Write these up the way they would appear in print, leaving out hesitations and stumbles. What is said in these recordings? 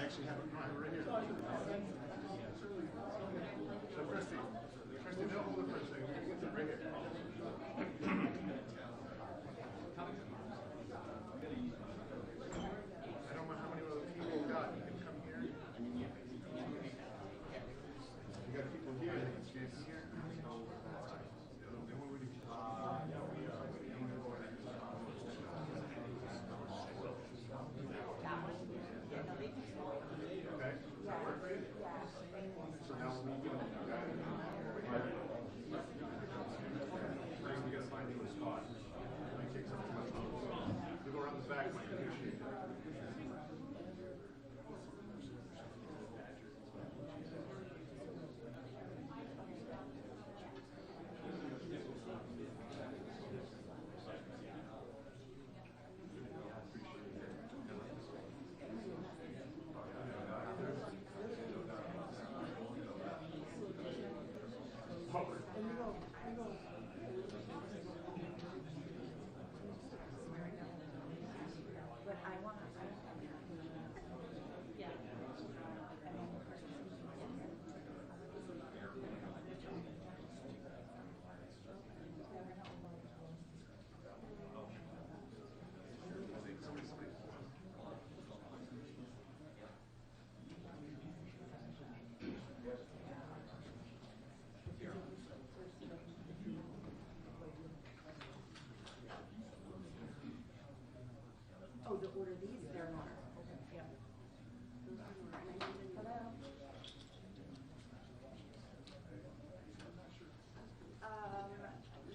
actually have it right here. So Christy, they'll hold it for a second. It's right here. I don't know how many other people got. You can come here. You got people here. They can stand here. Okay. So now we gotta find you a spot. Kick something like that. You go around the back, Mike. Oh, to order these, they're not. Yeah. Hello.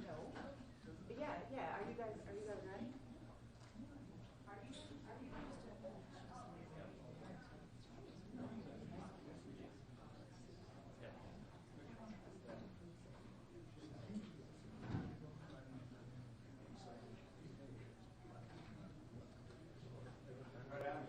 No. Yeah. Are you guys ready? Right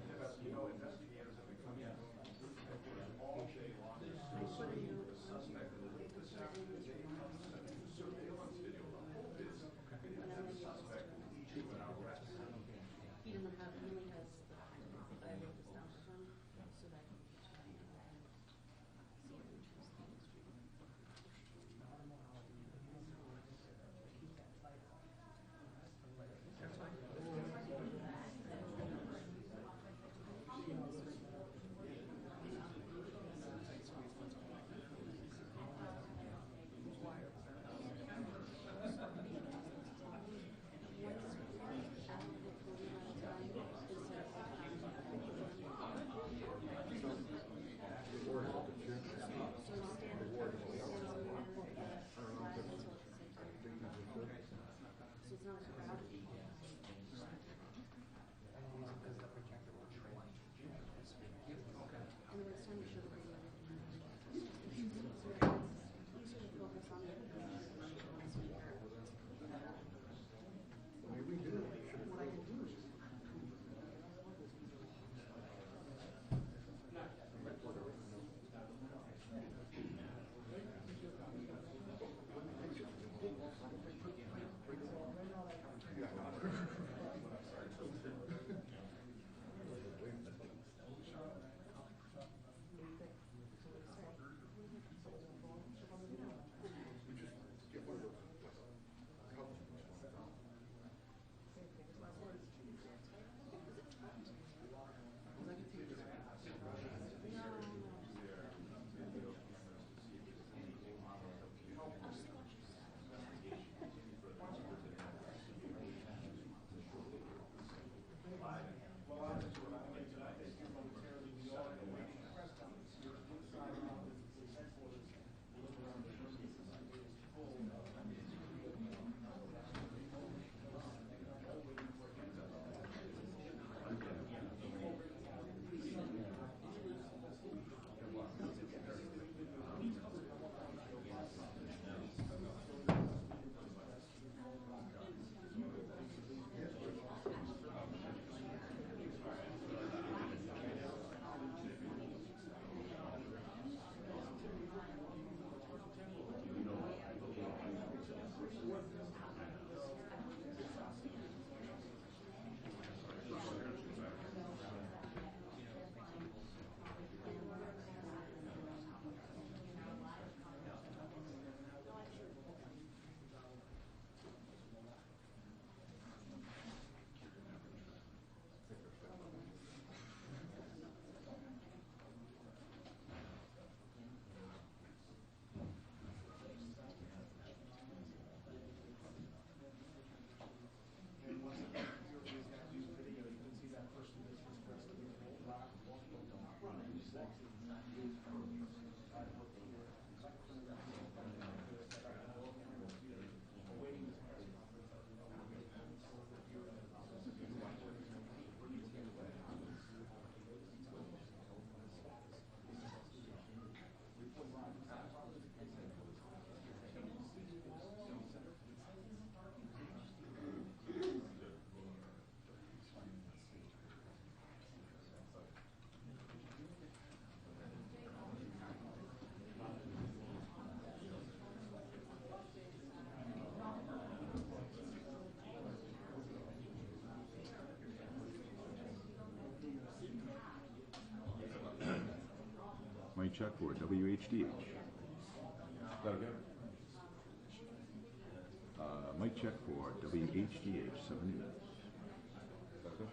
Mic check for WHDH. That okay? Mic check for WHDH 7 News. That okay?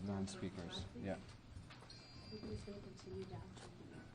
Non-speakers, yeah. We're just going to continue down to the first.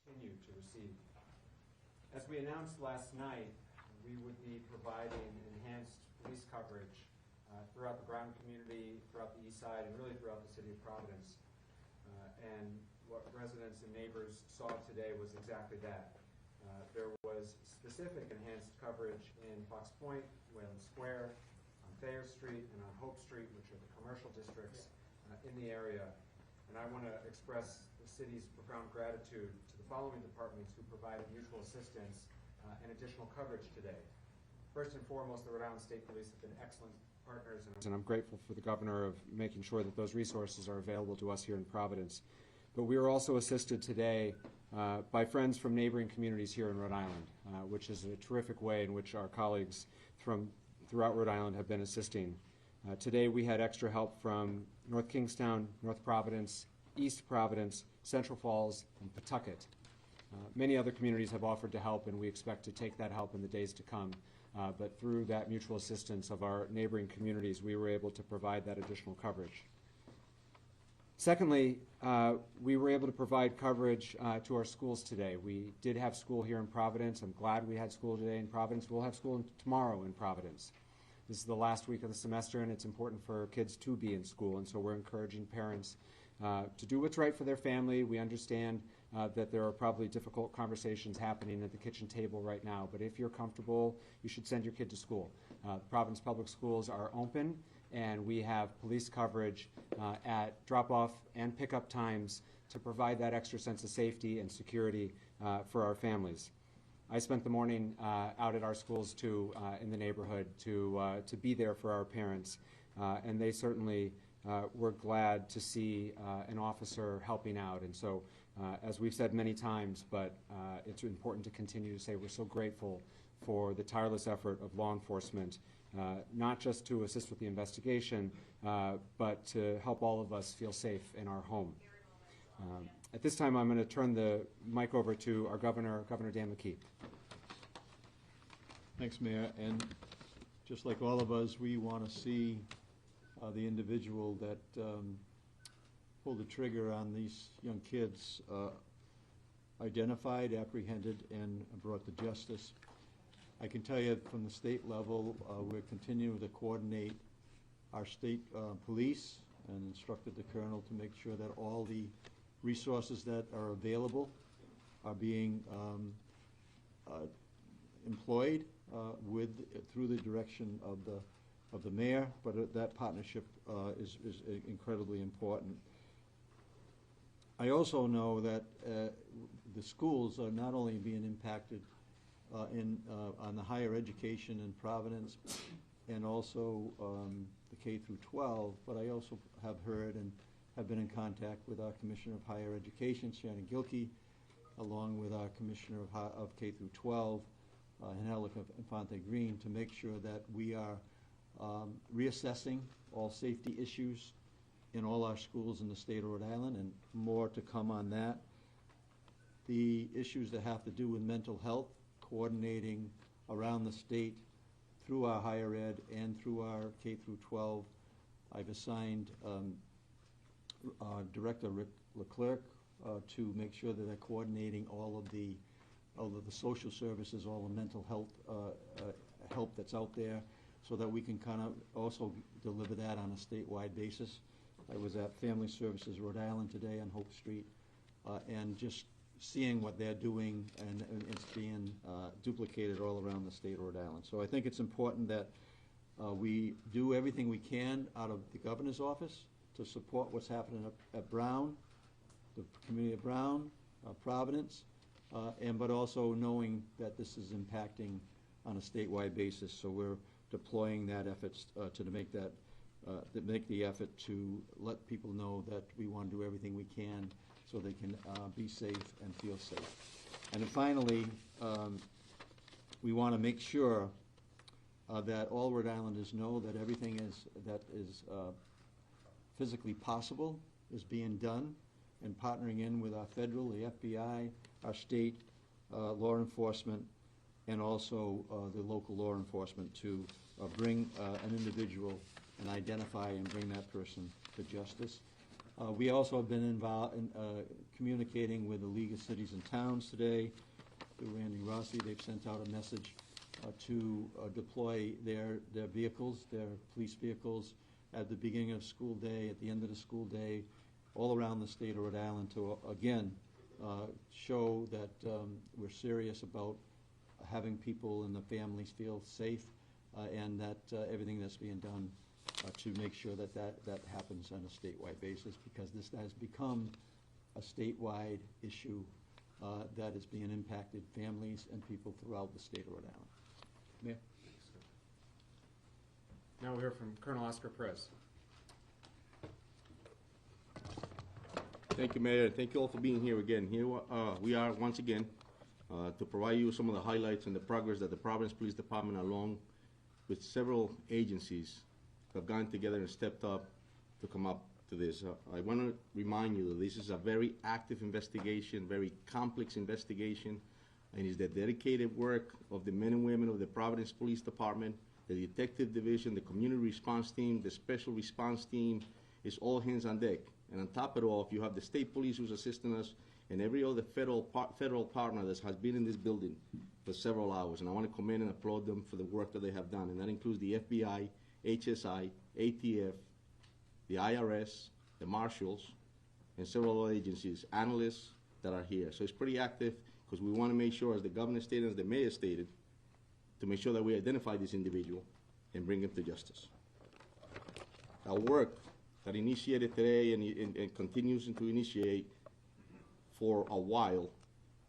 Continue to receive. As we announced last night, we would be providing enhanced police coverage throughout the Brown community, throughout the East Side, and really throughout the city of Providence. And what residents and neighbors saw today was exactly that. There was specific enhanced coverage in Fox Point, Wayland Square, on Thayer Street, and on Hope Street, which are the commercial districts in the area. And I want to express the city's profound gratitude to the following departments who provided mutual assistance and additional coverage today. First and foremost, the Rhode Island State Police have been excellent partners, and I'm grateful for the governor of making sure that those resources are available to us here in Providence. But we are also assisted today by friends from neighboring communities here in Rhode Island, which is a terrific way in which our colleagues from throughout Rhode Island have been assisting. Today we had extra help from North Kingstown, North Providence, East Providence, Central Falls, and Pawtucket. Many other communities have offered to help, and we expect to take that help in the days to come. But through that mutual assistance of our neighboring communities, we were able to provide that additional coverage. Secondly, we were able to provide coverage to our schools today. We did have school here in Providence. I'm glad we had school today in Providence. We'll have school tomorrow in Providence. This is the last week of the semester, and it's important for kids to be in school, and so we're encouraging parents to do what's right for their family. We understand that there are probably difficult conversations happening at the kitchen table right now, but if you're comfortable, you should send your kid to school. Providence Public Schools are open, and we have police coverage at drop-off and pickup times to provide that extra sense of safety and security for our families. I spent the morning out at our schools too in the neighborhood to be there for our parents, and they certainly were glad to see an officer helping out. And so, as we've said many times, but it's important to continue to say we're so grateful for the tireless effort of law enforcement, not just to assist with the investigation, but to help all of us feel safe in our home. At this time, I'm going to turn the mic over to our governor, Governor Dan McKee. Thanks, Mayor. And just like all of us, we want to see the individual that pulled the trigger on these young kids identified, apprehended, and brought to justice. I can tell you from the state level, we're continuing to coordinate our state police and instructed the colonel to make sure that all the resources that are available are being employed through the direction of the mayor, but that partnership is incredibly important. I also know that the schools are not only being impacted on the higher education in Providence and also the K through 12, but I also have heard and have been in contact with our Commissioner of Higher Education, Shannon Gilkey, along with our Commissioner of K through 12, Angelica Infante Green, to make sure that we are reassessing all safety issues in all our schools in the state of Rhode Island, and more to come on that. The issues that have to do with mental health, coordinating around the state through our higher ed and through our K through 12. I've assigned Director Rick Leclerc to make sure that they're coordinating all of the social services, all the mental health help that's out there, so that we can kind of also deliver that on a statewide basis. I was at Family Services Rhode Island today on Hope Street, and just seeing what they're doing, and it's being duplicated all around the state of Rhode Island. So I think it's important that we do everything we can out of the governor's office to support what's happening at Brown, the community of Brown, Providence, but also knowing that this is impacting on a statewide basis. So we're deploying that efforts to make the effort to let people know that we want to do everything we can so they can be safe and feel safe. And then finally, we want to make sure that all Rhode Islanders know that everything that is physically possible is being done, and partnering in with our federal, the FBI, our state law enforcement, and also the local law enforcement to bring an individual and identify and bring that person to justice. We also have been involved in communicating with the League of Cities and Towns today through Randy Rossi. They've sent out a message to deploy their vehicles, their police vehicles, at the beginning of school day, at the end of the school day, all around the state of Rhode Island to, again, show that we're serious about having people and the families feel safe, and that everything that's being done to make sure that happens on a statewide basis, because this has become a statewide issue that is being impacted families and people throughout the state of Rhode Island. Mayor? Now we'll hear from Colonel Oscar Perez. Thank you, Mayor. Thank you all for being here again. Here we are once again to provide you some of the highlights and the progress that the Providence Police Department, along with several agencies, have gone together and stepped up to come up to this. I want to remind you that this is a very active investigation, very complex investigation, and it's the dedicated work of the men and women of the Providence Police Department, the Detective Division, the Community Response Team, the Special Response Team. It's all hands on deck. And on top of it all, you have the state police who's assisting us and every other federal partner that has been in this building for several hours. And I want to commend and applaud them for the work that they have done. And that includes the FBI, HSI, ATF, the IRS, the marshals, and several other agencies, analysts that are here. So it's pretty active because we want to make sure, as the governor stated, as the mayor stated, to make sure that we identify this individual and bring him to justice. Our work that initiated today and continues to initiate for a while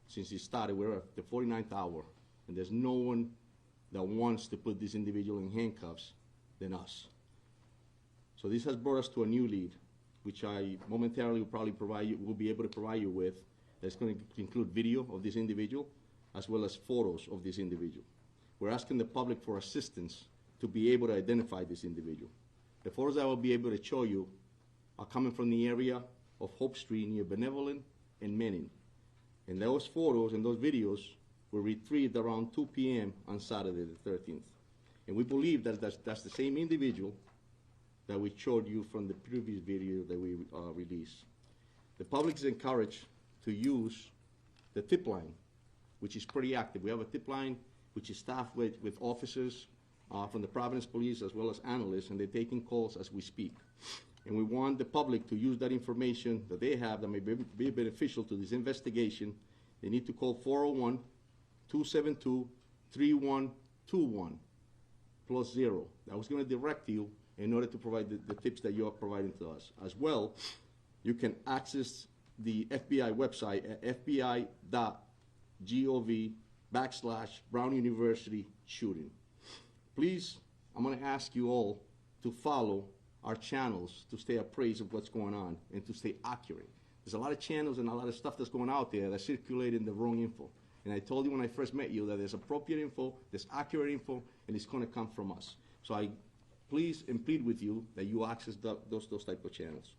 since it started. We're at the 49th hour, and there's no one that wants to put this individual in handcuffs than us. So this has brought us to a new lead, which I momentarily will be able to provide you with. That's going to include video of this individual as well as photos of this individual. We're asking the public for assistance to be able to identify this individual. The photos I will be able to show you are coming from the area of Hope Street near Benevolent and Menin. And those photos and those videos were retrieved around 2 p.m. on Saturday the 13th. And we believe that that's the same individual that we showed you from the previous video that we released. The public is encouraged to use the tip line, which is pretty active. We have a tip line which is staffed with officers from the Providence Police as well as analysts, and they're taking calls as we speak. And we want the public to use that information that they have that may be beneficial to this investigation. They need to call 401-272-3121 +0. I was going to direct you in order to provide the tips that you are providing to us. As well, you can access the FBI website at fbi.gov/Brown University shooting. Please, I'm going to ask you all to follow our channels to stay appraised of what's going on and to stay accurate. There's a lot of channels and a lot of stuff that's going out there that's circulating the wrong info. And I told you when I first met you that there's appropriate info, there's accurate info, and it's going to come from us. So I please and plead with you that you access those type of channels.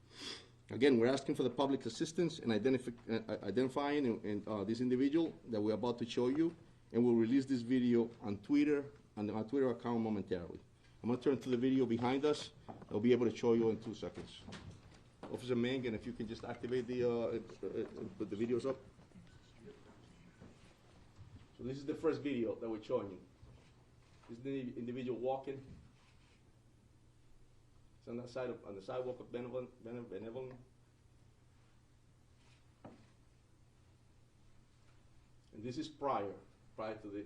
Again, we're asking for the public's assistance in identifying this individual that we're about to show you, and we'll release this video on Twitter, on our Twitter account momentarily. I'm going to turn to the video behind us. I'll be able to show you in 2 seconds. Officer Mangan, if you can just activate put the videos up. So this is the first video that we're showing you. This is the individual walking. It's on that side on the sidewalk of Benevolent. And this is prior to the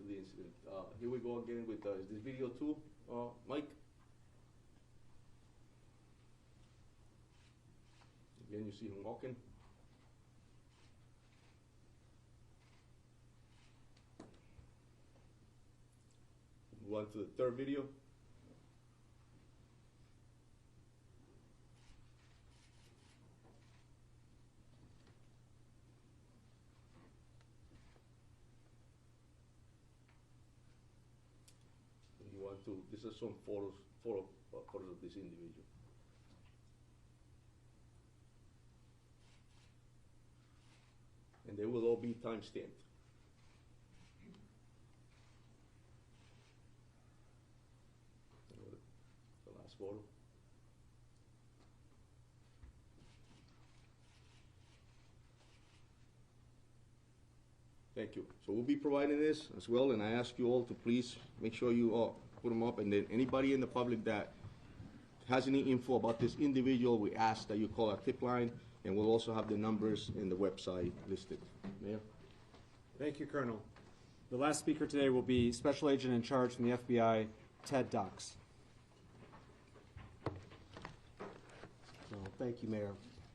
incident. Here we go again with is this video too, Mike? Again, you see him walking. Move on to the third video. This is some photos of this individual. And they will all be time-stamped. The last photo. Thank you. So we'll be providing this as well, and I ask you all to please make sure you all put them up, and then anybody in the public that has any info about this individual, we ask that you call our tip line, and we'll also have the numbers in the website listed. Mayor? Thank you, Colonel. The last speaker today will be Special Agent in Charge from the FBI, Ted Dox. Well, thank you, Mayor,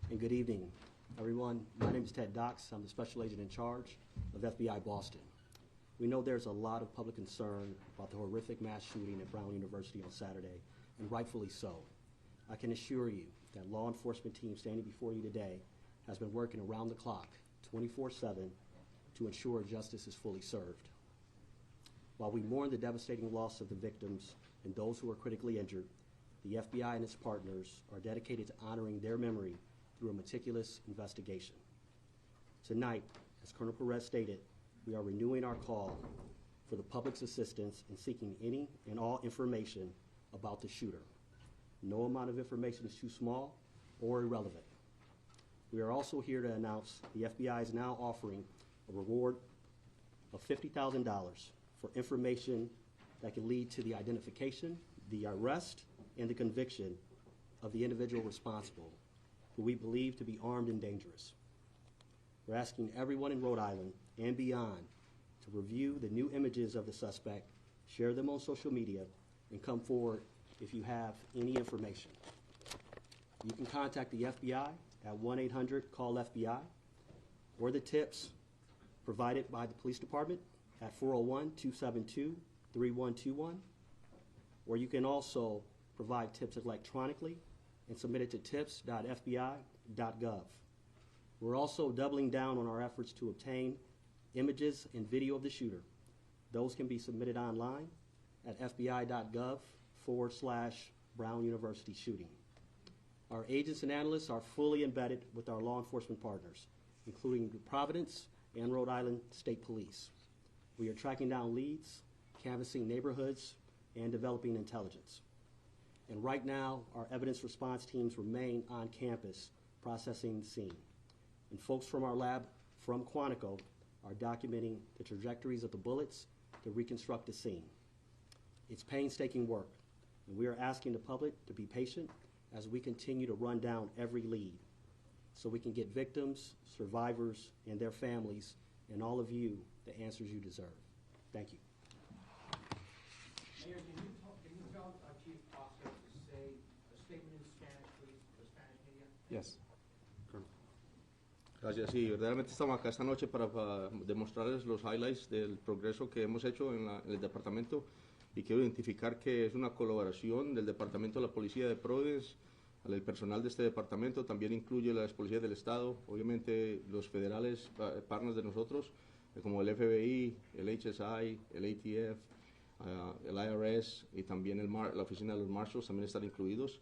and good evening, everyone. My name is Ted Dox. I'm the Special Agent in Charge of FBI Boston. We know there's a lot of public concern about the horrific mass shooting at Brown University on Saturday, and rightfully so. I can assure you that law enforcement team standing before you today has been working around the clock, 24/7, to ensure justice is fully served. While we mourn the devastating loss of the victims and those who are critically injured, the FBI and its partners are dedicated to honoring their memory through a meticulous investigation. Tonight, as Colonel Perez stated, we are renewing our call for the public's assistance in seeking any and all information about the shooter. No amount of information is too small or irrelevant. We are also here to announce the FBI is now offering a reward of $50,000 for information that can lead to the identification, the arrest, and the conviction of the individual responsible, who we believe to be armed and dangerous. We're asking everyone in Rhode Island and beyond to review the new images of the suspect, share them on social media, and come forward if you have any information. You can contact the FBI at 1-800-CALL-FBI or the tips provided by the police department at 401-272-3121, or you can also provide tips electronically and submit it to tips.fbi.gov. We're also doubling down on our efforts to obtain images and video of the shooter. Those can be submitted online at fbi.gov/Brown University shooting. Our agents and analysts are fully embedded with our law enforcement partners, including the Providence and Rhode Island State Police. We are tracking down leads, canvassing neighborhoods, and developing intelligence. And right now, our evidence response teams remain on campus processing the scene. And folks from our lab from Quantico are documenting the trajectories of the bullets to reconstruct the scene. It's painstaking work, and we are asking the public to be patient as we continue to run down every lead so we can get victims, survivors, and their families, and all of you the answers you deserve. Thank you. Mayor, can you tell Chief Costa to say a statement in Spanish, please, for Spanish media? Yes. Gracias, sí, verdaderamente estamos acá esta noche para demostrarles los highlights del progreso que hemos hecho en el departamento, y quiero identificar que es una colaboración del Departamento de la Policía de Providence, el personal de este departamento, también incluye las policías del Estado, obviamente los federales, partners de nosotros, como el FBI, el HSI, el ATF, el IRS y también la oficina de los marshals también están incluidos.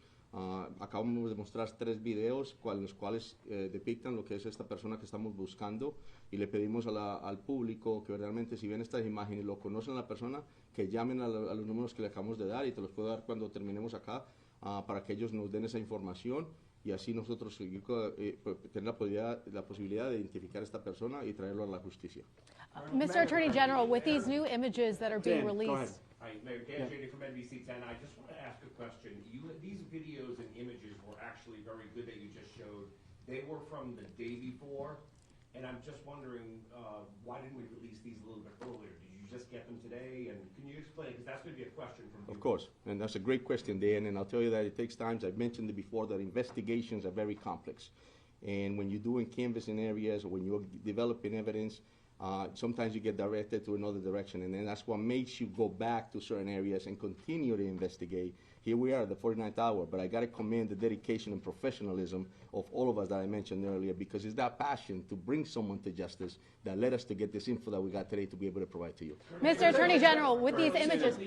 Acabamos de mostrar 3 videos los cuales depictan lo que es esta persona que estamos buscando, y le pedimos al público que verdaderamente, si ven estas imágenes y lo conocen a la persona, que llamen a los números que le acabamos de dar, y te los puedo dar cuando terminemos acá, para que ellos nos den esa información y así nosotros tener la posibilidad de identificar a esta persona y traerlo a la justicia. Mr. Attorney General, with these new images that are being Dan, go ahead. released, Hi, Mayor Dan Shady from NBC 10. I just want to ask a question. These videos and images were actually very good that you just showed. They were from the day before, and I'm just wondering, why didn't we release these a little bit earlier? Did you just get them today? And can you explain? Because that's going to be a question from Of you. course, and that's a great question, Dan, and I'll tell you that it takes time. I've mentioned it before that investigations are very complex. And when you're doing canvassing areas or when you're developing evidence, sometimes you get directed to another direction, and then that's what makes you go back to certain areas and continue to investigate. Here we are at the 49th hour, but I got to commend the dedication and professionalism of all of us that I mentioned earlier, because it's that passion to bring someone to justice that led us to get this info that we got today to be able to provide to you. Mr. Attorney General, with these images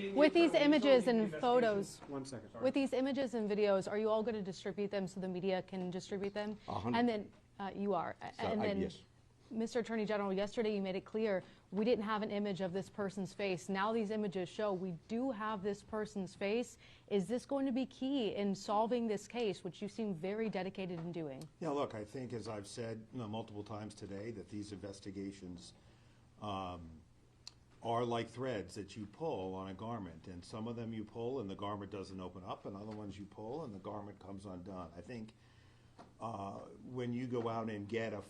and photos, One second. with these images and videos, are you all going to distribute them so the media can distribute them? 100%. And then you are, and then. Yes. Mr. Attorney General, yesterday you made it clear we didn't have an image of this person's face. Now these images show we do have this person's face. Is this going to be key in solving this case, which you seem very dedicated in doing? Yeah, look, I think, as I've said multiple times today, that these investigations are like threads that you pull on a garment, and some of them you pull and the garment doesn't open up, and other ones you pull and the garment comes undone. I think when you go out and get a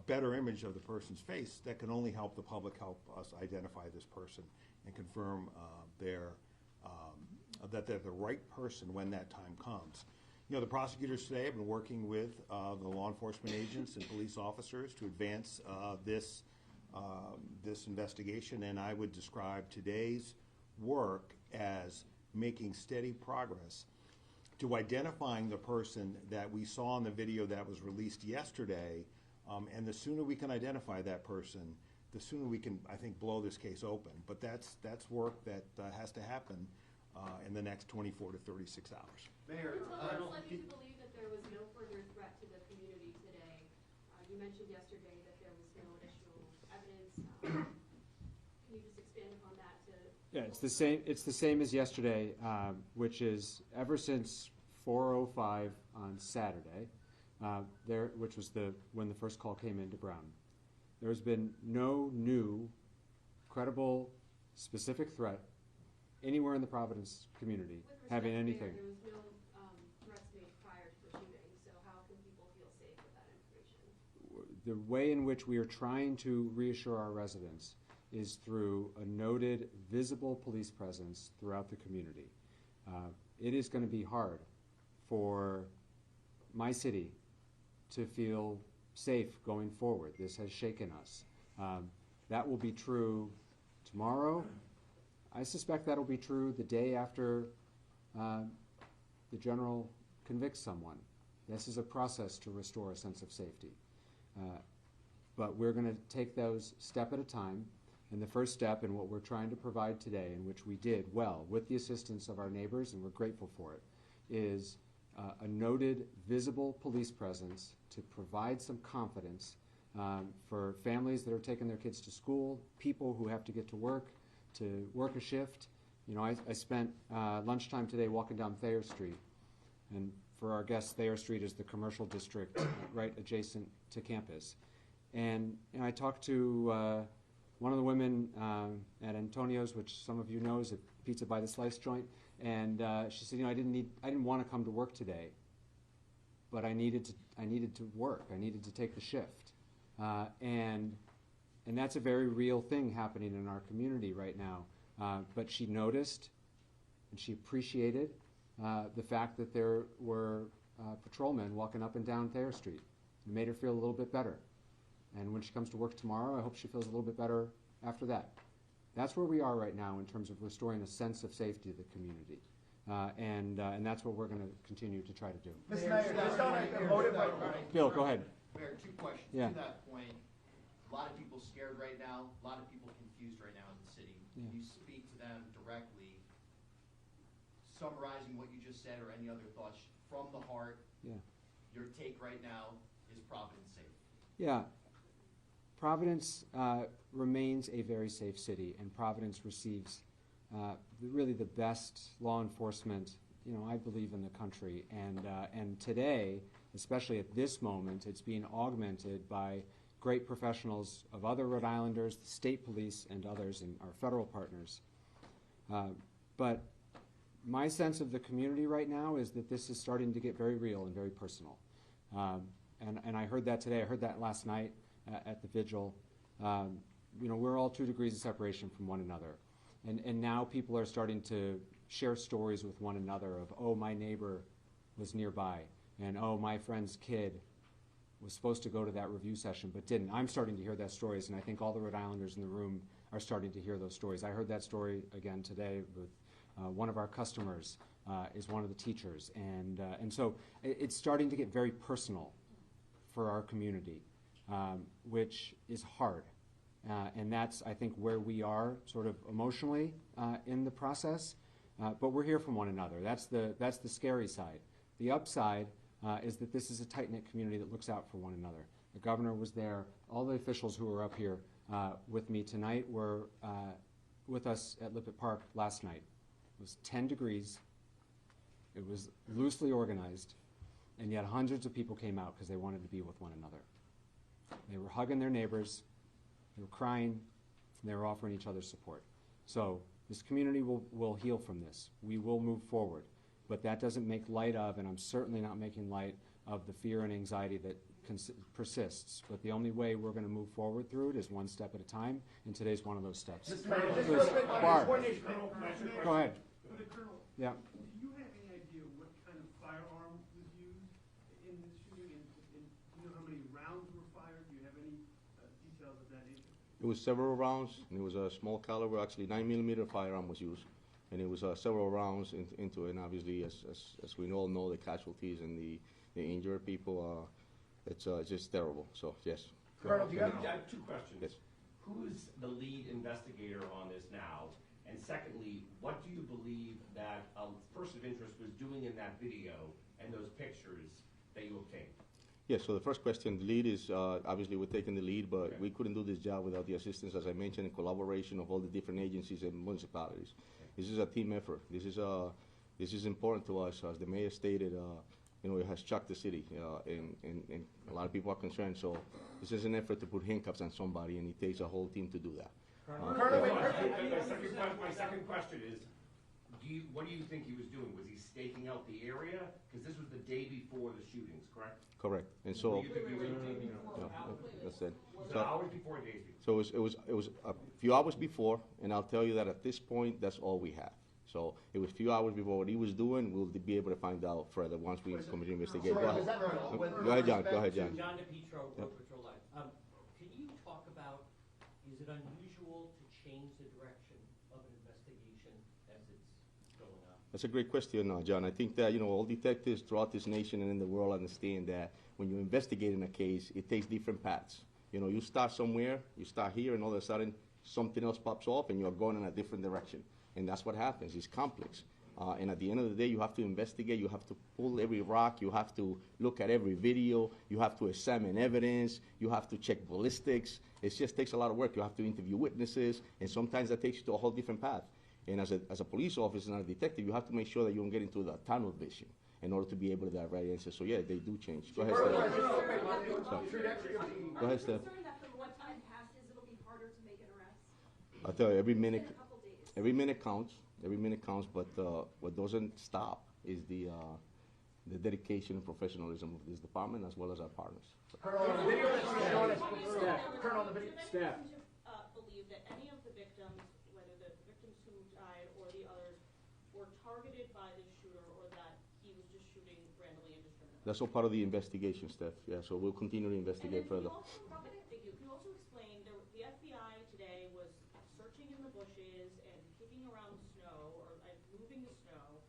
better image of the person's face, that can only help the public, help us identify this person and confirm that they're the right person when that time comes. The prosecutors today have been working with the law enforcement agents and police officers to advance this this investigation, and I would describe today's work as making steady progress to identifying the person that we saw in the video that was released yesterday. And the sooner we can identify that person, the sooner we can, I think, blow this case open. But that's work that has to happen in the next 24 to 36 hours. Mayor, I don't led you to believe that there was no further threat to the community today. You mentioned yesterday that there was no additional evidence. Can you just expand upon that? Yeah, it's the same. It's the same as yesterday, which is ever since 4:05 on Saturday, which was when the first call came into Brown. There's been no new, credible, specific threat anywhere in the Providence community having anything. There was no threats made prior to the shooting, so how can people feel safe with that information? The way in which we are trying to reassure our residents is through a noted, visible police presence throughout the community. It is going to be hard for my city to feel safe going forward. This has shaken us. That will be true tomorrow. I suspect that'll be true the day after the general convicts someone. This is a process to restore a sense of safety. But we're going to take those step at a time. And the first step in what we're trying to provide today, in which we did well with the assistance of our neighbors, and we're grateful for it, is a noted, visible police presence to provide some confidence for families that are taking their kids to school, people who have to get to work a shift. You know, I spent lunchtime today walking down Thayer Street, and for our guests, Thayer Street is the commercial district right adjacent to campus. And I talked to one of the women at Antonio's, which some of you know is a pizza by the slice joint, and she said, I didn't want to come to work today, but I needed to work. I needed to take the shift, and that's a very real thing happening in our community right now. But she noticed, and she appreciated the fact that there were patrolmen walking up and down Thayer Street. It made her feel a little bit better. And when she comes to work tomorrow, I hope she feels a little bit better after that. That's where we are right now in terms of restoring a sense of safety to the community. And that's what we're going to continue to try to do. Mr. Mayor, just on a motive by Bill, go ahead. Mayor, two questions. Yeah. To that point, a lot of people scared right now, a lot of people confused right now in the city. Yeah. Can you speak to them directly, summarizing what you just said or any other thoughts from the heart? Yeah. Your take right now, is Providence safe? Yeah. Providence remains a very safe city, and Providence receives really the best law enforcement, I believe, in the country. And today, especially at this moment, it's being augmented by great professionals of other Rhode Islanders, the state police, and others, and our federal partners. But my sense of the community right now is that this is starting to get very real and very personal. And I heard that today. I heard that last night at the vigil. We're all 2 degrees of separation from one another. And now people are starting to share stories with one another of, oh, my neighbor was nearby, and oh, my friend's kid was supposed to go to that review session but didn't. I'm starting to hear those stories, and I think all the Rhode Islanders in the room are starting to hear those stories. I heard that story again today with one of our customers is one of the teachers. And so it's starting to get very personal for our community, which is hard. And that's, I think, where we are sort of emotionally in the process. But we're here from one another. That's the scary side. The upside is that this is a tight-knit community that looks out for one another. The governor was there. All the officials who were up here with me tonight were with us at Lippert Park last night. It was 10 degrees. It was loosely organized, and yet hundreds of people came out because they wanted to be with one another. They were hugging their neighbors. They were crying. And they were offering each other support. So this community will heal from this. We will move forward. But that doesn't make light of, and I'm certainly not making light of, the fear and anxiety that persists. But the only way we're going to move forward through it is one step at a time, and today's one of those steps. Mr. Mayor, just real quick on Barb. coordination. Go ahead. The Colonel, Yeah. do you have any idea what kind of firearm was used in this shooting? And do you know how many rounds were fired? Do you have any details of that nature? It was several rounds, and it was a small caliber, actually 9mm firearm was used, and it was several rounds into it. And obviously, as we all know, the casualties and the injured people, it's just terrible. So yes. Colonel, I have two questions. Yes. Who's the lead investigator on this now? And secondly, what do you believe that a person of interest was doing in that video and those pictures that you obtained? Yeah, so the first question, the lead is, obviously we're taking the lead, but we couldn't do this job without the assistance, as I mentioned, and collaboration of all the different agencies and municipalities. This is a team effort. This is important to us. As the mayor stated, it has shocked the city, and a lot of people are concerned. So this is an effort to put handcuffs on somebody, and it takes a whole team to do that. My second question is, what do you think he was doing? Was he staking out the area? Because this was the day before the shootings, correct? Correct. And so, that's it. So hours before, days So before. it was a few hours before, and I'll tell you that at this point, that's all we have. So it was a few hours before what he was doing. We'll be able to find out further once we come to investigate. Go ahead. Go ahead, John. Go ahead, John. John DePietro, Road Patrol Live. Can you talk about, is it unusual to change the direction of an investigation as it's going on? That's a great question, John. I think that, all detectives throughout this nation and in the world understand that when you're investigating a case, it takes different paths. You start somewhere, you start here, and all of a sudden, something else pops off, and you're going in a different direction. And that's what happens. It's complex. And at the end of the day, you have to investigate. You have to pull every rock. You have to look at every video. You have to examine evidence. You have to check ballistics. It just takes a lot of work. You have to interview witnesses, and sometimes that takes you to a whole different path. And as a police officer and a detective, you have to make sure that you don't get into the tunnel vision in order to be able to get the right answer. So yeah, they do change. Go ahead, Steph. Go ahead, Steph. Concerned that the more time passes, it'll be harder to make an arrest? I'll tell you, every minute Days. Every minute counts, but what doesn't stop is the dedication and professionalism of this department as well as our partners. Colonel, the video that you're showing us, Colonel, the video. Staff. Believe that any of the victims, whether the victims who died or the others, were targeted by this shooter, or that he was just shooting randomly indiscriminately? That's all part of the investigation, Steph. Yeah, so we'll continue to investigate further. Thank you. Can you also explain, the FBI today was searching in the bushes and kicking around the snow, or moving the snow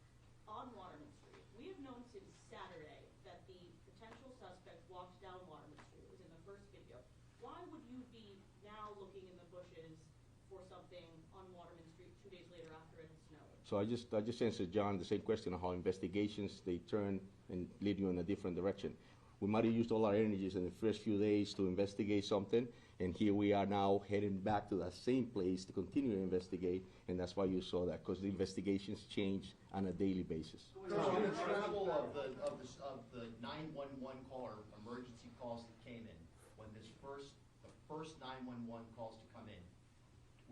on Waterman Street. We have known since Saturday that the potential suspect walked down Waterman Street. It was in the first video. Why would you be now looking in the bushes for something on Waterman Street 2 days later after it had snowed? So I just answered John the same question on how investigations, they turn and lead you in a different direction. We might have used all our energies in the first few days to investigate something, and here we are now heading back to that same place to continue to investigate, and that's why you saw that, because the investigations change on a daily basis. On the travel of the 911 call or emergency calls that came in, when the first 911 calls to come in,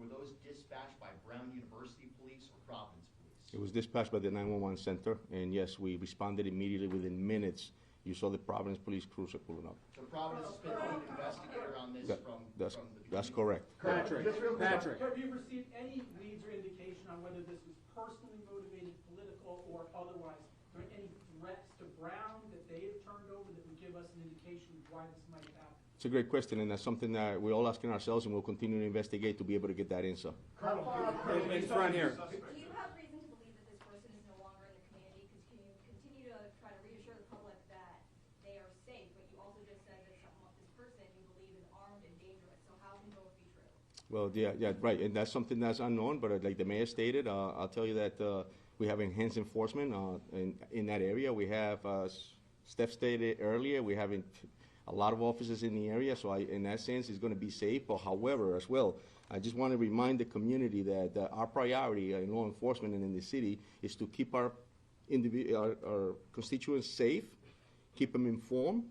were those dispatched by Brown University Police or Providence Police? It was dispatched by the 911 center, and yes, we responded immediately within minutes. You saw the Providence police cruiser pulling up. So Providence has been the lead investigator on this from the beginning? That's correct. Patrick, have you received any leads or indication on whether this was personally motivated, political, or otherwise? Are there any threats to Brown that they have turned over that would give us an indication of why this might happen? It's a great question, and that's something that we're all asking ourselves, and we'll continue to investigate to be able to get that answer. Colonel, in front here. Do you have reason to believe that this person is no longer in the community? Because can you continue to try to reassure the public that they are safe, but you also just said that this person you believe is armed and dangerous, so how can both be true? Well, yeah, right, and that's something that's unknown, but like the mayor stated, I'll tell you that we have enhanced enforcement in that area. We have, Steph stated earlier, we have a lot of officers in the area, so in that sense, it's going to be safe. But however, as well, I just want to remind the community that our priority in law enforcement and in the city is to keep our constituents safe, keep them informed,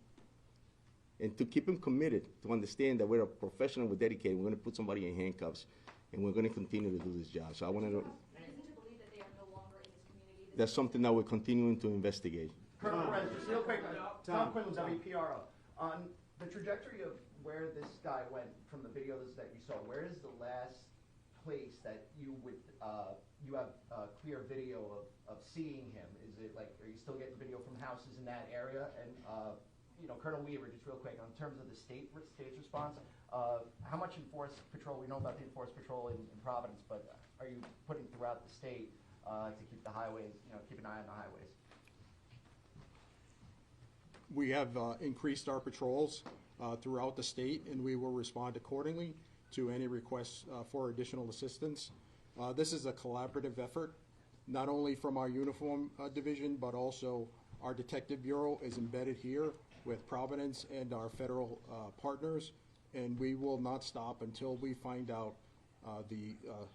and to keep them committed to understand that we're a professional, we're dedicated, we're going to put somebody in handcuffs, and we're going to continue to do this job. So I want to know. Reason to believe that they are no longer in this community? That's something that we're continuing to investigate. Colonel Perez, just real quick, Tom Quinlan, WPRO. On the trajectory of where this guy went from the videos that you saw, where is the last place that you would, you have a clear video of seeing him? Is it like, are you still getting video from houses in that area? And Colonel Weaver, just real quick, in terms of the state's response, how much enforced patrol, we know about the enforced patrol in Providence, but are you putting throughout the state to keep the highways, keep an eye on the highways? We have increased our patrols throughout the state, and we will respond accordingly to any requests for additional assistance. This is a collaborative effort, not only from our uniform division, but also our detective bureau is embedded here with Providence and our federal partners, and we will not stop until we find out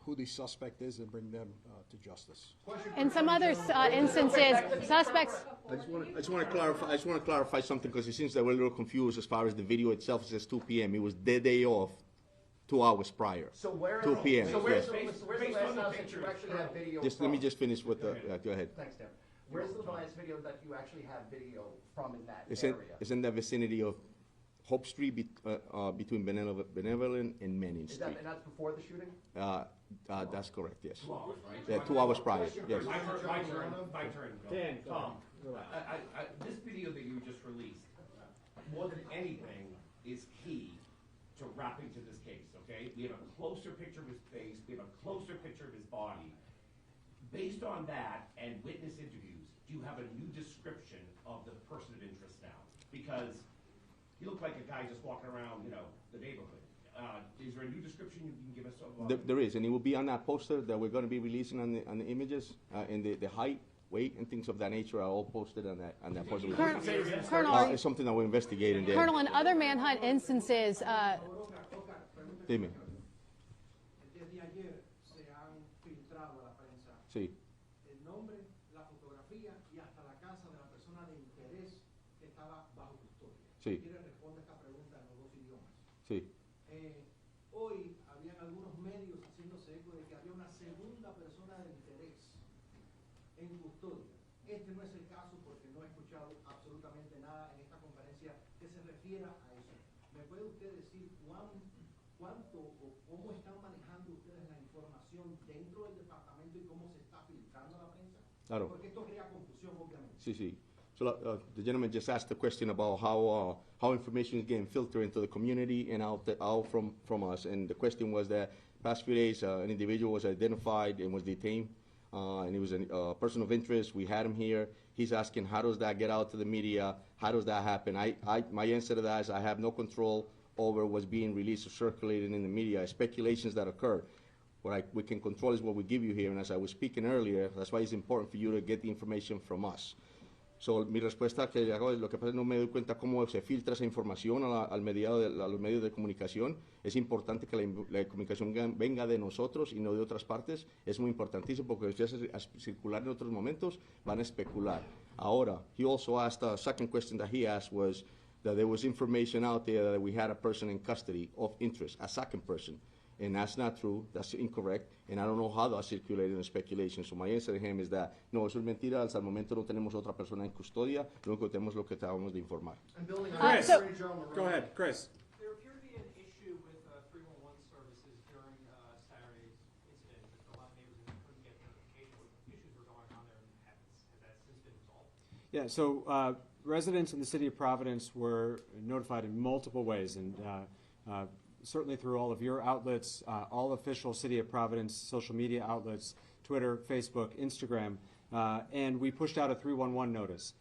who the suspect is and bring them to justice. In some other instances, suspects. I just want to clarify something, because it seems that we're a little confused as far as the video itself. It says 2 p.m. It was the day off, 2 hours prior. So where 2 p.m. So where's yes. the last house that you actually have video Let me just finish with the. Go ahead. Thanks, Tim. Where's the last video that you actually have video from in that It's area? it's in the vicinity of Hope Street, between Benevolent and Manning Is Street. that, and that's before the shooting? That's correct. Yes. 2 hours, right? Yeah, 2 hours prior. Yes. My turn. Dan, Tom, this video that you just released, more than anything, is key to wrapping to this case, okay? We have a closer picture of his face, we have a closer picture of his body. Based on that and witness interviews, do you have a new description of the person of interest now? Because you look like a guy just walking around, the neighborhood. Is there a new description you can give us of? There is, and it will be on that poster that we're going to be releasing on the images, and the height, weight, and things of that nature are all posted on that poster. Colonel, it's something that we're investigating there. Colonel, in other manhunt instances, Dime. Sí. El nombre, la fotografía y hasta la casa de la persona de interés que estaba bajo custodia. Sí. Si quiere responde esta pregunta en los dos idiomas. Sí. Hoy habían algunos medios haciéndose eco de que había una segunda persona de interés en custodia. Este no es el caso porque no he escuchado absolutamente nada en esta conferencia que se refiera a eso. ¿Me puede usted decir cuánto o cómo están manejando ustedes la información dentro del departamento y cómo se está filtrando a la prensa? Claro. Porque esto crea confusión, obviamente. Sí, sí. So the gentleman just asked a question about how information is getting filtered into the community and out from us. And the question was that past few days, an individual was identified and was detained, and he was a person of interest. We had him here. He's asking, how does that get out to the media? How does that happen? My answer to that is I have no control over what's being released or circulated in the media, speculations that occur. What we can control is what we give you here, and as I was speaking earlier, that's why it's important for you to get the information from us. So, mi respuesta que le hago es, lo que pasa es que no me doy cuenta cómo se filtra esa información a los medios de comunicación. Es importante que la comunicación venga de nosotros y no de otras partes. Es muy importantísimo porque si hace circular en otros momentos, van a especular. Ahora, he also asked, a second question that he asked was that there was information out there that we had a person in custody of interest, a second person. And that's not true, that's incorrect, and I don't know how that's circulating in speculation. So my answer to him is that, no, eso es mentira, hasta el momento no tenemos otra persona en custodia, lo único que tenemos es lo que acabamos de informar. Chris, go ahead, Chris. There appeared to be an issue with 311 services during Saturday's incident. A lot of neighbors couldn't get notification what issues were going on there, and has that since been resolved? Yeah, so residents in the city of Providence were notified in multiple ways, and certainly through all of your outlets, all official City of Providence social media outlets, Twitter, Facebook, Instagram, and we pushed out a 311 notice.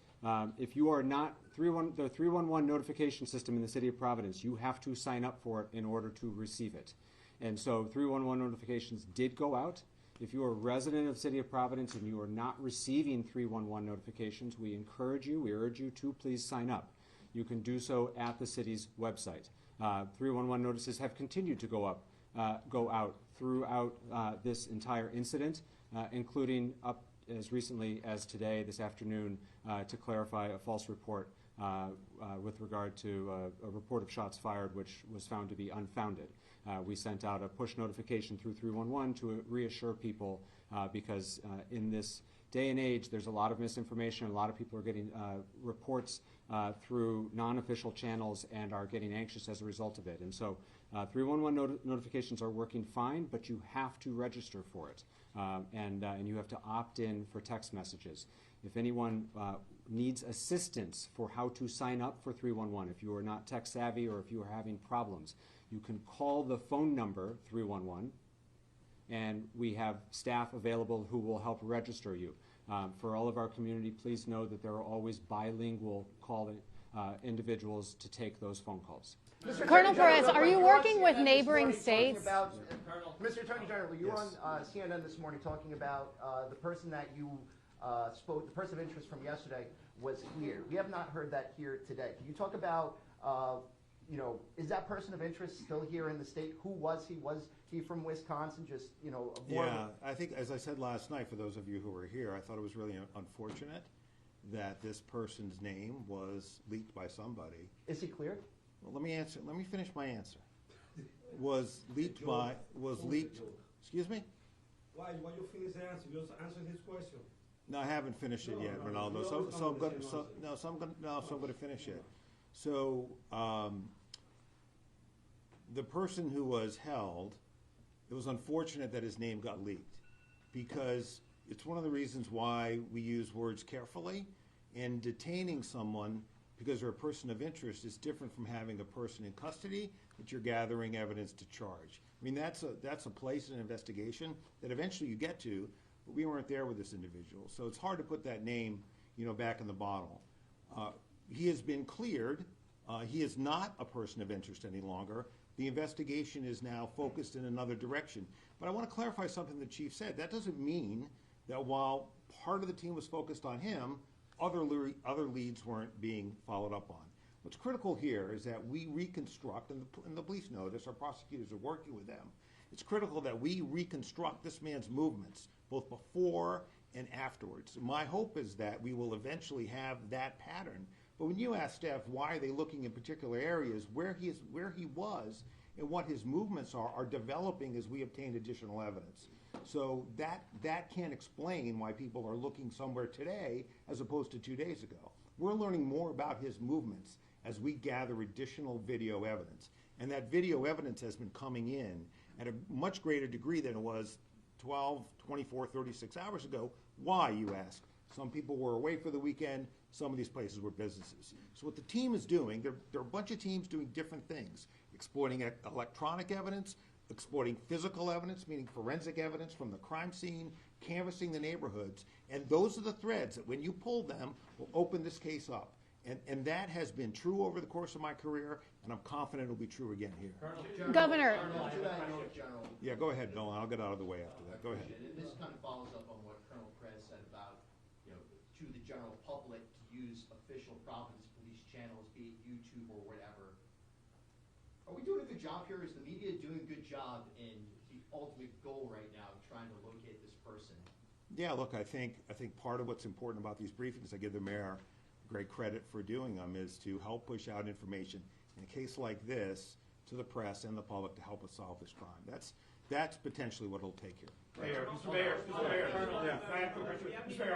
If you are not, the 311 notification system in the City of Providence, you have to sign up for it in order to receive it. And so 311 notifications did go out. If you are a resident of the City of Providence and you are not receiving 311 notifications, we urge you to please sign up. You can do so at the city's website. 311 notices have continued to go out throughout this entire incident, including up as recently as today, this afternoon, to clarify a false report with regard to a report of shots fired, which was found to be unfounded. We sent out a push notification through 311 to reassure people because in this day and age, there's a lot of misinformation. A lot of people are getting reports through non-official channels and are getting anxious as a result of it. And so 311 notifications are working fine, but you have to register for it. And you have to opt in for text messages. If anyone needs assistance for how to sign up for 311, if you are not tech savvy or if you are having problems, you can call the phone number 311, and we have staff available who will help register you. For all of our community, please know that there are always bilingual individuals to take those phone calls. Colonel Perez, are you working with neighboring states? Mr. Attorney General, you were on CNN this morning talking about the person that you spoke, the person of interest from yesterday was cleared. We have not heard that here today. Can you talk about, is that person of interest still here in the state? Who was he? Was he from Wisconsin? Just, Yeah, I think, as I said last night, for those of you who were here, I thought it was really unfortunate that this person's name was leaked by somebody. Is he cleared? Well, let me finish my answer. Excuse me? Why you finish the answer? You just answered his question. No, I haven't finished it yet, Ronaldo. So I'm going to finish it. So the person who was held, it was unfortunate that his name got leaked, because it's one of the reasons why we use words carefully. And detaining someone because they're a person of interest is different from having a person in custody that you're gathering evidence to charge. I mean, that's a place in an investigation that eventually you get to, but we weren't there with this individual. So it's hard to put that name, back in the bottle. He has been cleared. He is not a person of interest any longer. The investigation is now focused in another direction. But I want to clarify something the chief said. That doesn't mean that while part of the team was focused on him, other leads weren't being followed up on. What's critical here is that we reconstruct, and the police know this, our prosecutors are working with them. It's critical that we reconstruct this man's movements, both before and afterwards. My hope is that we will eventually have that pattern. But when you ask staff why are they looking in particular areas, where he was and what his movements are developing as we obtain additional evidence. So that can't explain why people are looking somewhere today as opposed to 2 days ago. We're learning more about his movements as we gather additional video evidence. And that video evidence has been coming in at a much greater degree than it was 12, 24, 36 hours ago. Why, you ask? Some people were away for the weekend. Some of these places were businesses. So what the team is doing, there are a bunch of teams doing different things, exploiting electronic evidence, exploiting physical evidence, meaning forensic evidence from the crime scene, canvassing the neighborhoods, and those are the threads that when you pull them will open this case up. And that has been true over the course of my career, and I'm confident it'll be true again here. Governor. Yeah, go ahead, Bill, and I'll get out of the way after that. Go ahead. And this kind of follows up on what Colonel Perez said about, to the general public to use official Providence police channels, be it YouTube or whatever. Are we doing a good job here? Is the media doing a good job in the ultimate goal right now, trying to locate this person? Yeah, look, I think part of what's important about these briefings, I give the mayor great credit for doing them, is to help push out information in a case like this to the press and the public to help us solve this crime. That's potentially what it'll take here. Mr. Mayor, I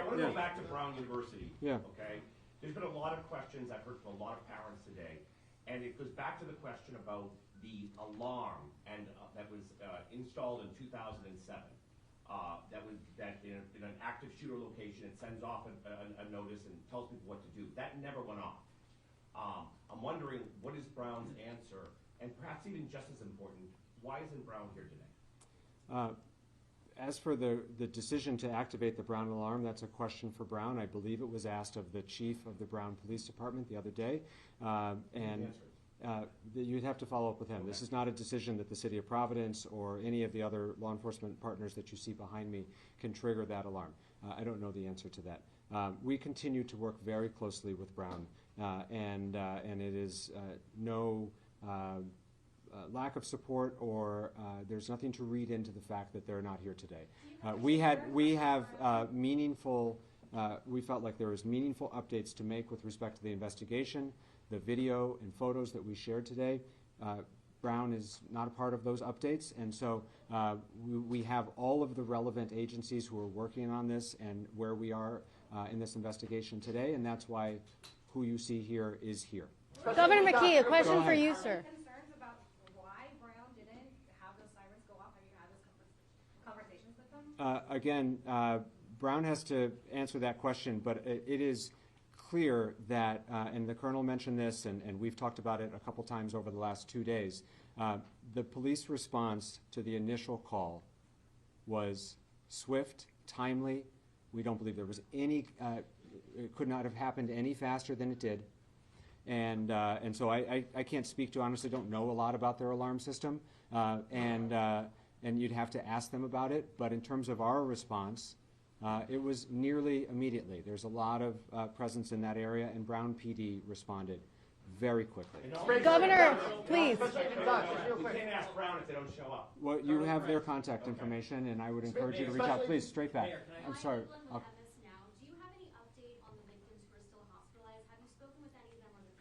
want to go back to Brown University. Yeah. Okay? There's been a lot of questions I've heard from a lot of parents today, and it goes back to the question about the alarm and that was installed in 2007. That in an active shooter location, it sends off a notice and tells people what to do. That never went off. I'm wondering, what is Brown's answer? And perhaps even just as important, why isn't Brown here today? As for the decision to activate the Brown alarm, that's a question for Brown. I believe it was asked of the chief of the Brown Police Department the other day. You'd have to follow up with him. Okay. This is not a decision that the City of Providence or any of the other law enforcement partners that you see behind me can trigger that alarm. I don't know the answer to that. We continue to work very closely with Brown, and it is no lack of support or there's nothing to read into the fact that they're not here today. We have meaningful. We felt like there was meaningful updates to make with respect to the investigation. The video and photos that we shared today, Brown is not a part of those updates, and so we have all of the relevant agencies who are working on this and where we are in this investigation today, and that's why who you see here is here. Governor McKee, a question for you, sir. Concerns about why Brown didn't have those sirens go off? Have you had those conversations with them? Again, Brown has to answer that question, but it is clear that, and the Colonel mentioned this, and we've talked about it a couple times over the last 2 days, the police response to the initial call was swift, timely. We don't believe there was any, it could not have happened any faster than it did. And so I can't speak to, honestly don't know a lot about their alarm system, and you'd have to ask them about it. But in terms of our response, it was nearly immediately. There's a lot of presence in that area, and Brown PD responded very quickly. Governor, please. We can't ask Brown if they don't show up. Well, you have their contact information, and I would encourage you to reach out. Please, straight back. I'm sorry. Now, do you have any update on the victims who are still hospitalized? Have you spoken with any of them or their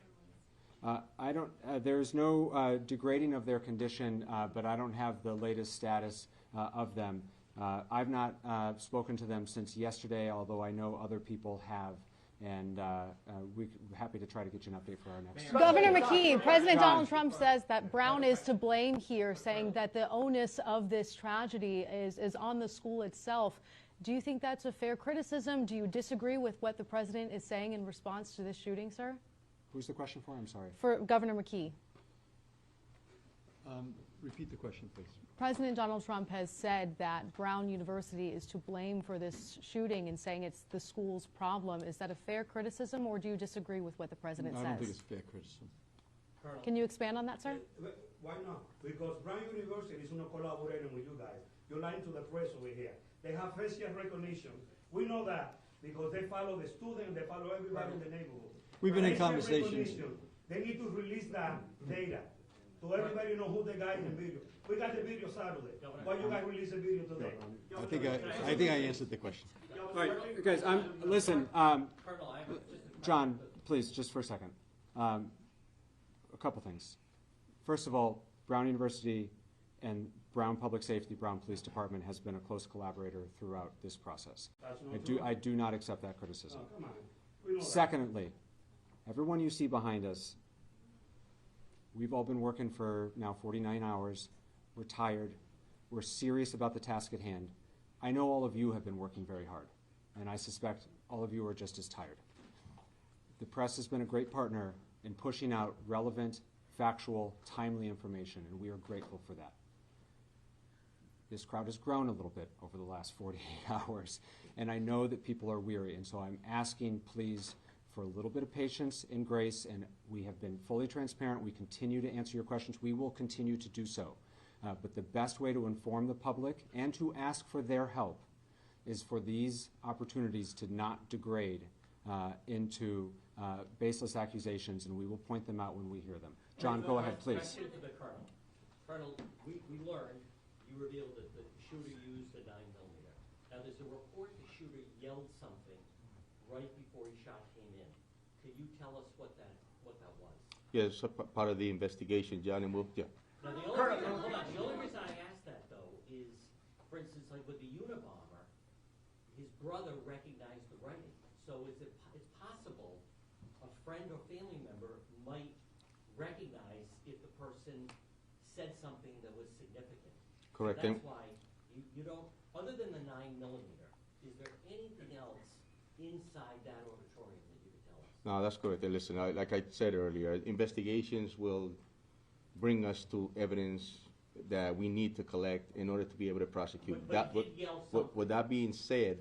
families? I don't. There's no degrading of their condition, but I don't have the latest status of them. I've not spoken to them since yesterday, although I know other people have, and we're happy to try to get you an update for our next. Governor McKee, President Donald Trump says that Brown is to blame here, saying that the onus of this tragedy is on the school itself. Do you think that's a fair criticism? Do you disagree with what the president is saying in response to this shooting, sir? Who's the question for? I'm sorry. For Governor McKee. Repeat the question, please. President Donald Trump has said that Brown University is to blame for this shooting and saying it's the school's problem. Is that a fair criticism, or do you disagree with what the president No, says? I don't think it's fair criticism. Colonel. Can you expand on that, sir? Why not? Because Brown University is not collaborating with you guys. You're lying to the press over here. They have facial recognition. We know that because they follow the student, they follow everybody in the neighborhood. We've been in Facial conversations. recognition. They need to release that data to everybody know who the guy in the video. We got the video Saturday. Why you guys release the video today? I think I answered the question. All right, guys, listen, John, please, just for a second. A couple things. First of all, Brown University and Brown Public Safety, Brown Police Department has been a close collaborator throughout this process. I do not accept that criticism. Oh, come on. We know that. Secondly, everyone you see behind us, we've all been working for now 49 hours. We're tired. We're serious about the task at hand. I know all of you have been working very hard, and I suspect all of you are just as tired. The press has been a great partner in pushing out relevant, factual, timely information, and we are grateful for that. This crowd has grown a little bit over the last 48 hours, and I know that people are weary, and so I'm asking, please, for a little bit of patience and grace, and we have been fully transparent. We continue to answer your questions. We will continue to do so. But the best way to inform the public and to ask for their help is for these opportunities to not degrade into baseless accusations, and we will point them out when we hear them. John, go ahead, please. Question to the Colonel. Colonel, we learned, you revealed that the shooter used a 9mm. Now, there's a report the shooter yelled something right before his shot came in. Could you tell us what that was? Yes, part of the investigation, Johnny moved, yeah. Now, the only reason I ask that, though, is, for instance, like with the Unabomber, his brother recognized the writing. So it's possible a friend or family member might recognize if the person said something that was significant. Correct. So that's why you don't, other than the 9mm, is there anything else inside that auditorium that you could tell us? No, that's correct. And listen, like I said earlier, investigations will bring us to evidence that we need to collect in order to be able to prosecute. With that being said,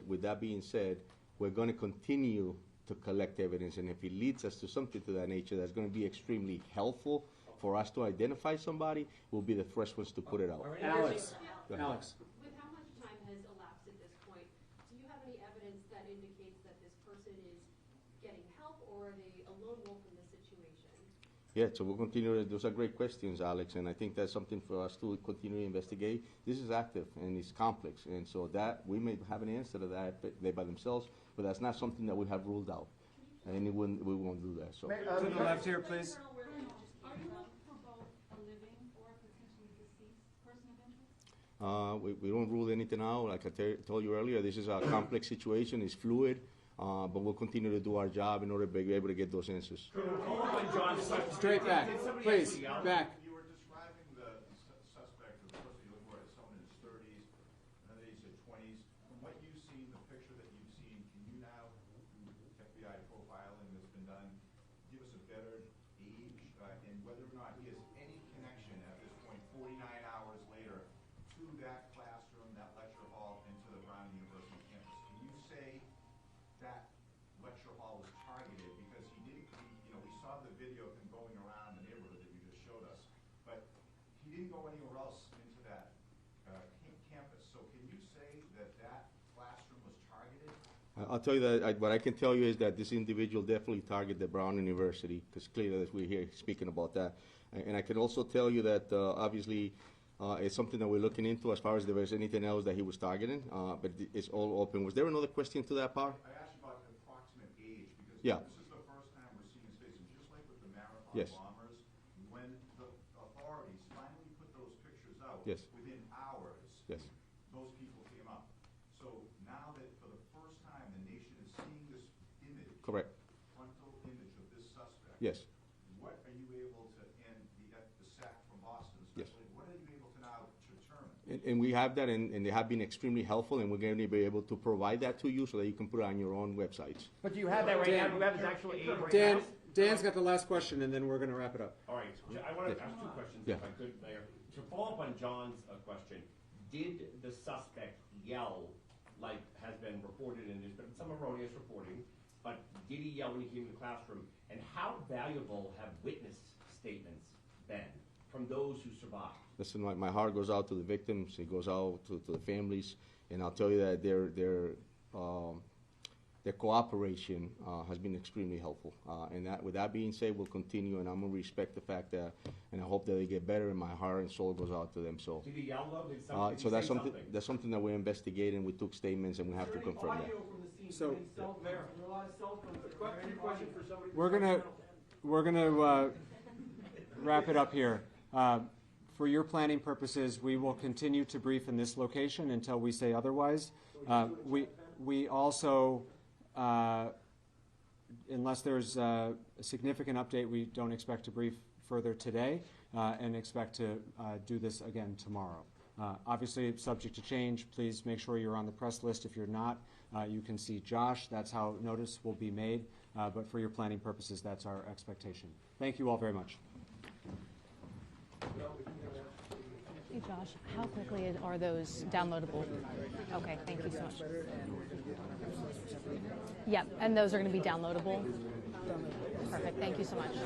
we're going to continue to collect evidence, and if it leads us to something to that nature that's going to be extremely helpful for us to identify somebody, we'll be the first ones to put it out. Alex. Go ahead. Alex. With how much time has elapsed at this point, do you have any evidence that indicates that this person is getting help, or are they a lone wolf in this situation? Yeah, so we'll continue. Those are great questions, Alex, and I think that's something for us to continue to investigate. This is active and it's complex, and so that we may have an answer to that they by themselves, but that's not something that we have ruled out, and we won't do that. So. To the left here, please. Are you looking for both a living or a potentially deceased person of interest? We don't rule anything out. Like I told you earlier, this is a complex situation. It's fluid. But we'll continue to do our job in order to be able to get those answers. Straight back, please, back. You were describing the suspect, or the person you're looking for, as someone in his 30s, and then he said 20s. better age, and whether or not he has any connection at this point, 49 hours later, to that classroom, that lecture hall, and to the Brown University campus. Can you say that lecture hall was targeted? Because he didn't, we saw the video of him going around the neighborhood that you just showed us, but he didn't go anywhere else into that campus. So can you say that that classroom was targeted? I'll tell you that what I can tell you is that this individual definitely targeted Brown University, because clearly as we're here speaking about that. And I can also tell you that obviously it's something that we're looking into as far as if there's anything else that he was targeting, but it's all open. Was there another question to that part? I asked you about the approximate age, because Yeah. this is the first time we're seeing his face. And just like with the marathon Yes. bombers, when the authorities finally put those pictures out, Yes. within hours, Yes. those people came up. So now that for the first time the nation is seeing this image, Correct. frontal image of this suspect, Yes. what are you able to, and the SAC from Boston Yes. especially, what are you able to now determine? And we have that, and they have been extremely helpful, and we're going to be able to provide that to you so that you can put it on your own websites. But do you have that right now? Do you have his actual age right Dan, now? Dan's got the last question, and then we're going to wrap it up. All right, I want to ask two questions, Yeah. if I could, Mayor. To follow up on John's question, did the suspect yell, like has been reported, and there's been some erroneous reporting, but did he yell when he came to the classroom? And how valuable have witness statements been from those who survived? Listen, my heart goes out to the victims, it goes out to the families, and I'll tell you that their cooperation has been extremely helpful. And that, with that being said, we'll continue, and I'm going to respect the fact that, and I hope that they get better, and my heart and soul goes out to them. So, Did he yell though? Did so he that's say something, something? that's something that we're investigating. We took statements, and we have to confirm that. So, Question for somebody. we're gonna wrap it up here. For your planning purposes, we will continue to brief in this location until we say otherwise. We also, unless there's a significant update, we don't expect to brief further today, and expect to do this again tomorrow. Obviously, it's subject to change. Please make sure you're on the press list. If you're not, you can see Josh. That's how notice will be made. But for your planning purposes, that's our expectation. Thank you all very much. Hey, Josh, how quickly are those downloadable? Okay, thank you so much. Yep, and those are going to be downloadable? Perfect, thank you so much.